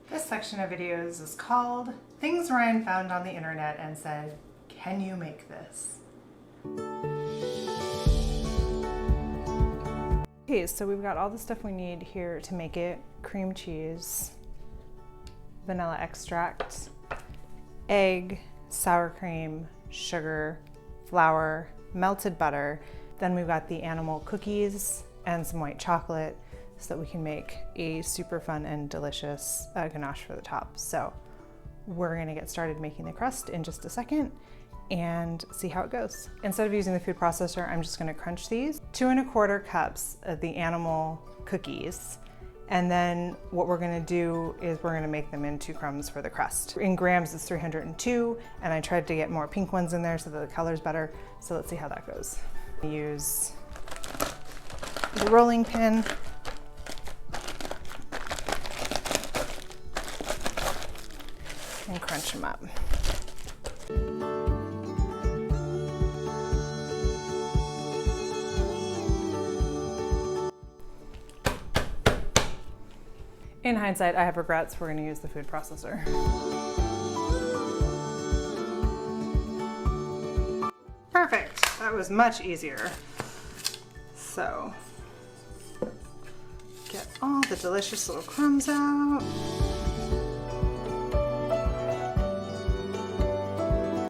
This section of videos is called Things Ryan Found on the Internet and Said, "Can you make this?" Okay, so we've got all the stuff we need here to make it. Cream cheese, vanilla extract, egg, sour cream, sugar, flour, melted butter. Then we've got the animal cookies and some white chocolate so that we can make a super fun and delicious ganache for the top. So we're gonna get started making the crust in just a second and see how it goes. Instead of using the food processor, I'm just gonna crunch these. 2 1/4 cups of the animal cookies. And then what we're gonna do is we're gonna make them into crumbs for the crust. In grams, it's 302, and I tried to get more pink ones in there so that the color's better. So let's see how that goes. Use the rolling pin. And crunch them up. In hindsight, I have regrets. We're going to use the food processor. Perfect. That was much easier. So, get all the delicious little crumbs out.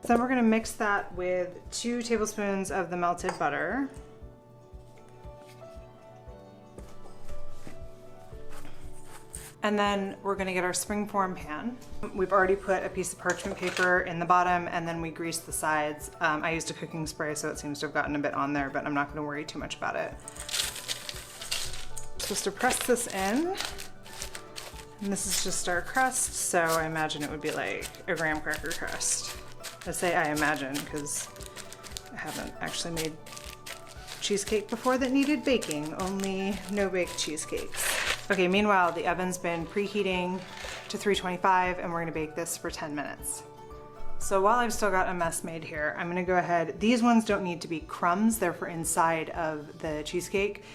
Then we're going to mix that with 2 tablespoons of the melted butter. And then we're going to get our springform pan. We've already put a piece of parchment paper in the bottom, and then we greased the sides. I used a cooking spray, so it seems to have gotten a bit on there, but I'm not going to worry too much about it. Just to press this in. And this is just our crust, so I imagine it would be like a graham cracker crust. I say I imagine because I haven't actually made cheesecake before that needed baking, only no-bake cheesecakes. Okay, meanwhile, the oven's been preheating to 325 and we're gonna bake this for 10 minutes. So while I've still got a mess made here, I'm gonna go ahead, these ones don't need to be crumbs, they're for inside of the cheesecake.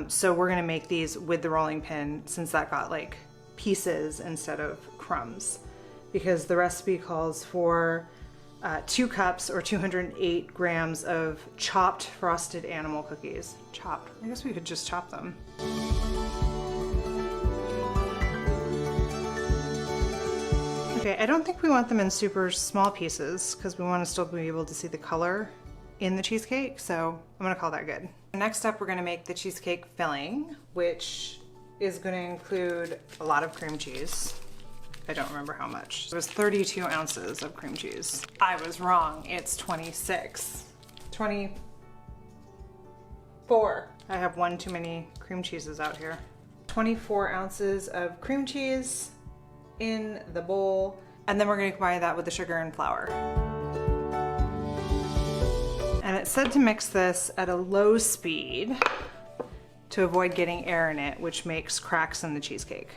So we're gonna make these with the rolling pin since that got like pieces instead of crumbs, because the recipe calls for 2 cups or 208 grams of chopped frosted animal cookies. Chopped, I guess we could just chop them. Okay, I don't think we want them in super small pieces because we want to still be able to see the color in the cheesecake, so I'm gonna call that good. Next up, we're gonna make the cheesecake filling, which is gonna include a lot of cream cheese. I don't remember how much. It was 32 ounces of cream cheese. I was wrong, it's 26. 24. I have one too many cream cheeses out here. 24 ounces of cream cheese in the bowl, and then we're gonna combine that with the sugar and flour. And it said to mix this at a low speed to avoid getting air in it, which makes cracks in the cheesecake.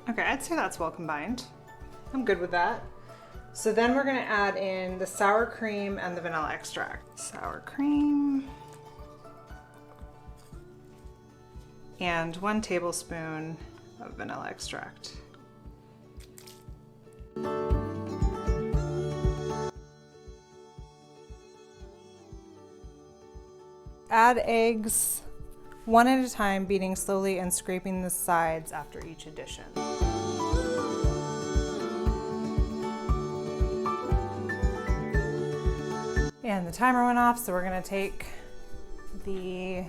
Okay, I'd say that's well combined. I'm good with that. So then we're gonna add in the sour cream and the vanilla extract. Sour cream. And 1 tablespoon of vanilla extract. Add eggs 1 at a time, beating slowly and scraping the sides after each addition. And the timer went off, so we're gonna take the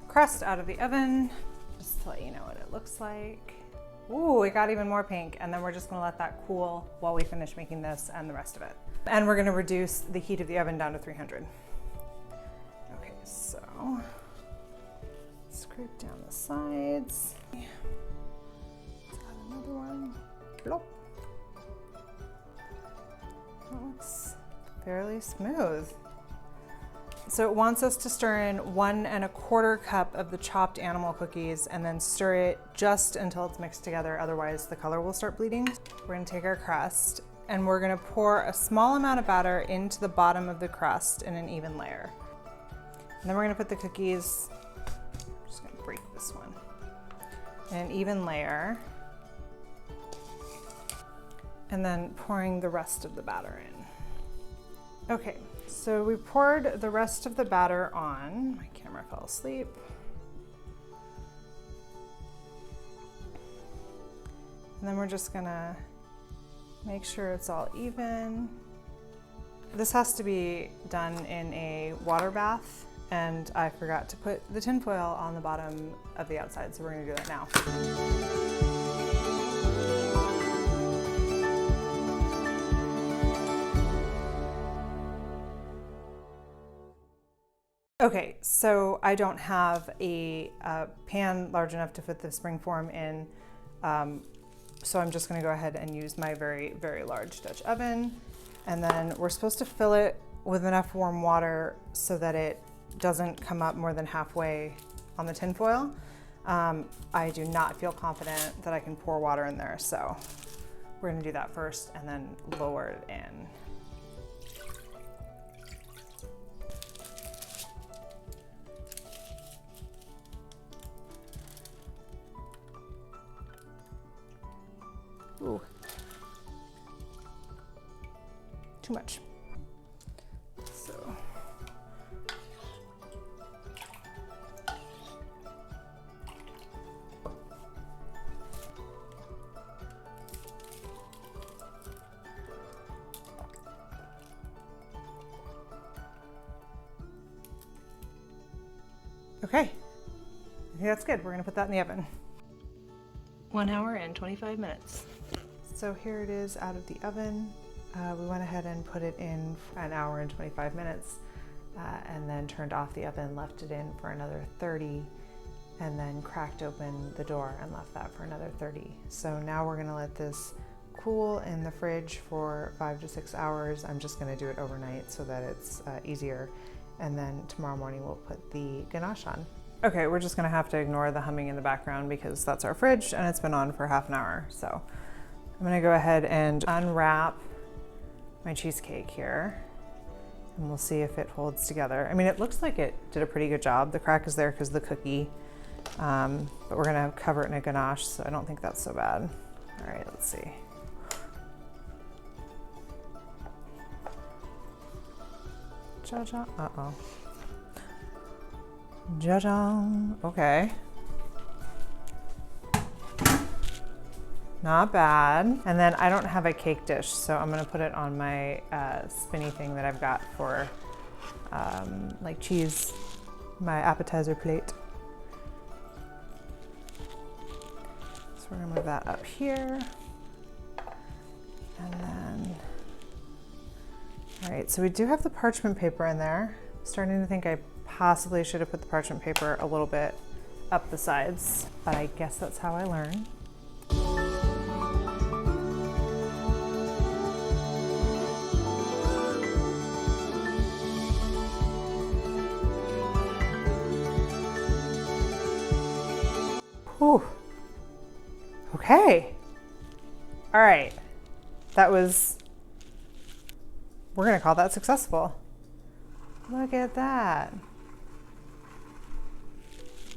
crust out of the oven, just to let you know what it looks like. Ooh, it got even more pink, and then we're just gonna let that cool while we finish making this and the rest of it. And we're gonna reduce the heat of the oven down to 300. Okay, so scrape down the sides. Let's add another one. Plop. That looks fairly smooth. so it wants us to stir in 1 1/4 cup of the chopped animal cookies and then stir it just until it's mixed together, otherwise the color will start bleeding. We're gonna take our crust and we're gonna pour a small amount of batter into the bottom of the crust in an even layer. And then we're gonna put the cookies, I'm just gonna break this one, in an even layer. And then pouring the rest of the batter in. Okay, so we poured the rest of the batter on. My camera fell asleep. And then we're just gonna make sure it's all even. This has to be done in a water bath, and I forgot to put the tin foil on the bottom of the outside, so we're gonna do that now. Okay, so I don't have a pan large enough to fit the springform in, so I'm just gonna go ahead and use my very, very large Dutch oven. And then we're supposed to fill it with enough warm water so that it doesn't come up more than halfway on the tin foil. I do not feel confident that I can pour water in there, so we're gonna do that first and then lower it in. Ooh, too much. So, okay, I think that's good. We're gonna put that in the oven. 1 hour and 25 minutes. So here it is out of the oven. We went ahead and put it in for 1 hour and 25 minutes and then turned off the oven, left it in for another 30, and then cracked open the door and left that for another 30. So now we're gonna let this cool in the fridge for 5 to 6 hours. I'm just gonna do it overnight so that it's easier. And then tomorrow morning we'll put the ganache on. Okay, we're just gonna have to ignore the humming in the background because that's our fridge and it's been on for half an hour. So I'm gonna go ahead and unwrap my cheesecake here and we'll see if it holds together. I mean, it looks like it did a pretty good job. The crack is there because of the cookie, but we're gonna cover it in a ganache, so I don't think that's so bad. All right, let's see. Cha-cha, uh-oh. Ja-jang, okay. Not bad. And then I don't have a cake dish, so I'm gonna put it on my spinny thing that I've got for like cheese, my appetizer plate. So we're gonna move that up here. And then, all right, so we do have the parchment paper in there. I'm starting to think I possibly should have put the parchment paper a little bit up the sides, but I guess that's how I learn. Whew. Okay. All right. That was, we're gonna call that successful. Look at that.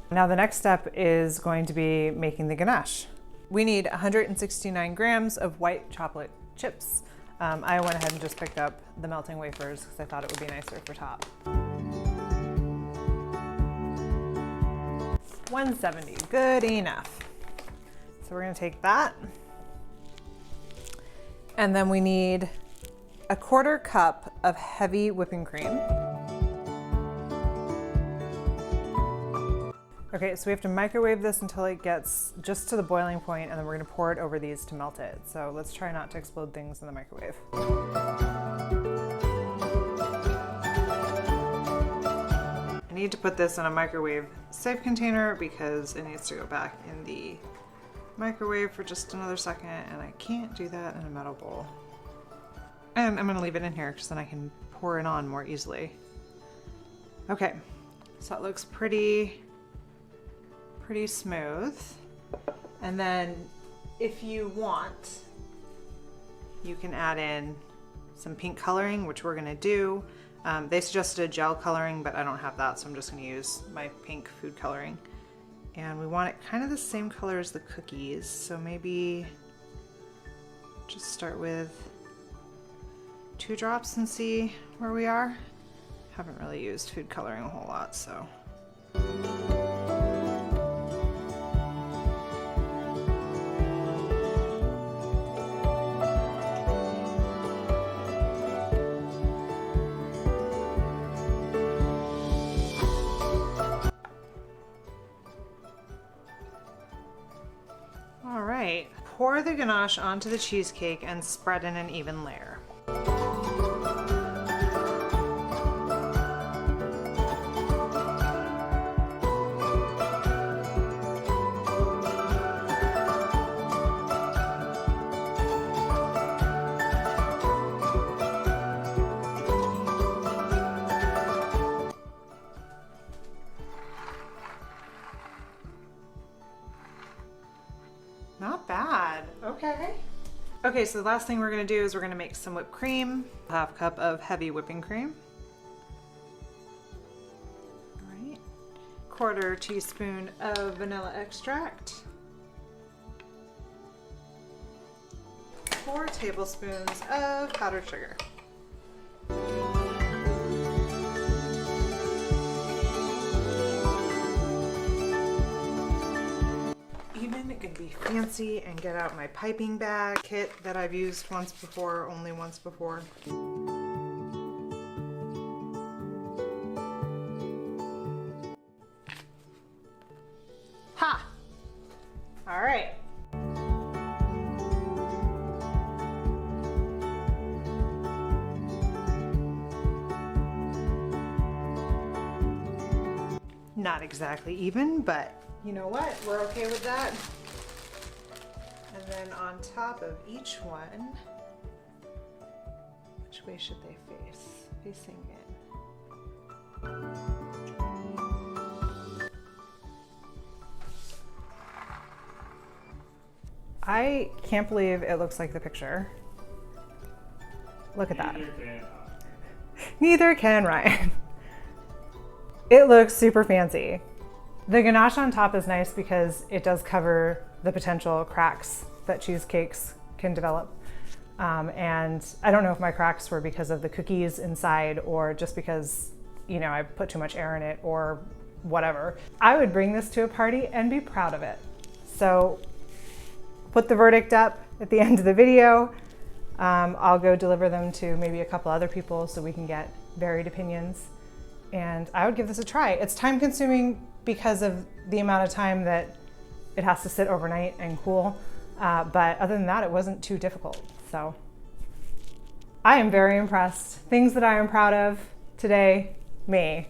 Now the next step is going to be making the ganache. We need 169 grams of white chocolate chips. I went ahead and just picked up the melting wafers because I thought it would be nicer for top. 170, good enough. So we're gonna take that. And then we need 1/4 cup of heavy whipping cream. Okay, so we have to microwave this until it gets just to the boiling point, and then we're gonna pour it over these to melt it. So let's try not to explode things in the microwave. I need to put this in a microwave safe container because it needs to go back in the microwave for just another second, and I can't do that in a metal bowl. And I'm gonna leave it in here because then I can pour it on more easily. Okay, so it looks pretty smooth. And then if you want, you can add in some pink coloring, which we're gonna do. They suggested gel coloring, but I don't have that, so I'm just gonna use my pink food coloring. And we want it kind of the same color as the cookies, so maybe just start with 2 drops and see where we are. Haven't really used food coloring a whole lot, so. All right, pour the ganache onto the cheesecake and spread in an even layer. Not bad. Okay. Okay, so the last thing we're gonna do is we're gonna make some whipped cream. 1/2 cup of heavy whipping cream. All right. 1/4 teaspoon of vanilla extract. 4 tablespoons of powdered sugar. Even it could be fancy and get out my piping bag kit that I've used once before, only once before. Ha! All right. Not exactly even, but you know what? We're okay with that. And then on top of each one, which way should they face? Facing in. I can't believe it looks like the picture. Look at that. Neither can Ryan. It looks super fancy. The ganache on top is nice because it does cover the potential cracks that cheesecakes can develop. And I don't know if my cracks were because of the cookies inside or just because, you know, I put too much air in it or whatever. I would bring this to a party and be proud of it. So put the verdict up at the end of the video. I'll go deliver them to maybe a couple other people so we can get varied opinions. And I would give this a try. It's time consuming because of the amount of time that it has to sit overnight and cool. But other than that, it wasn't too difficult. So I am very impressed. Things that I am proud of today, me.